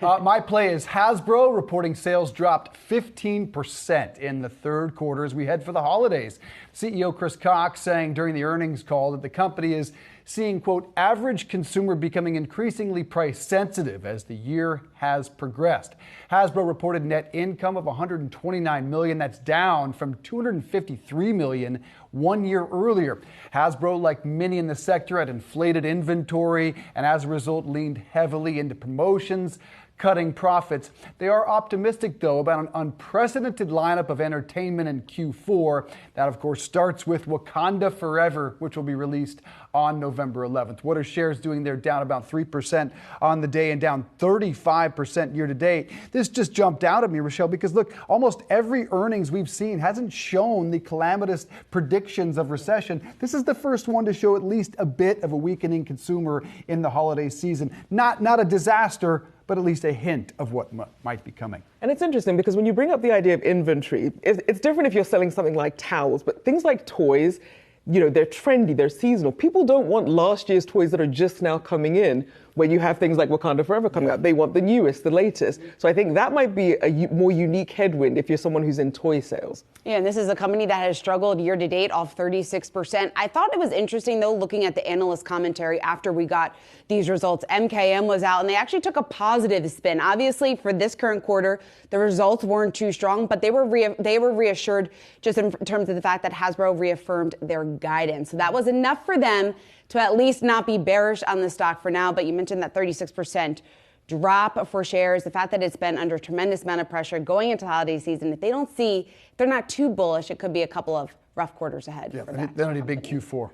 My play is Hasbro reporting sales dropped 15% in the third quarter as we head for the holidays. CEO Chris Cox saying during the earnings call that the company is seeing, quote, average consumer becoming increasingly price sensitive as the year has progressed. Hasbro reported net income of $129 million. That's down from $253 million 1 year earlier. Hasbro, like many in the sector, had inflated inventory and as a result leaned heavily into promotions, cutting profits. They are optimistic, though, about an unprecedented lineup of entertainment in Q4. That, of course, starts with Wakanda Forever, which will be released on November 11th. What are shares doing? They're down about 3% on the day and down 35% year to date. This just jumped out at me, Rachelle, because look, almost every earnings we've seen hasn't shown the calamitous predictions of recession. This is the first one to show at least a bit of a weakening consumer in the holiday season. Not a disaster, but at least a hint of what might be coming. And it's interesting because when you bring up the idea of inventory, it's different if you're selling something like towels, but things like toys, they're trendy, they're seasonal. People don't want last year's toys that are just now coming in when you have things like Wakanda Forever coming out. They want the newest, the latest. So I think that might be a more unique headwind if you're someone who's in toy sales. Yeah, and this is a company that has struggled year to date, off 36%. I thought it was interesting, though, looking at the analyst commentary after we got these results. MKM was out, and they actually took a positive spin. Obviously, for this current quarter, the results weren't too strong, but they were reassured just in terms of the fact that Hasbro reaffirmed their guidance. So that was enough for them to at least not be bearish on the stock for now. But you mentioned that 36% drop for shares, the fact that it's been under a tremendous amount of pressure going into holiday season. If they're not too bullish, it could be a couple of rough quarters ahead. Yeah, they don't need a big Q4.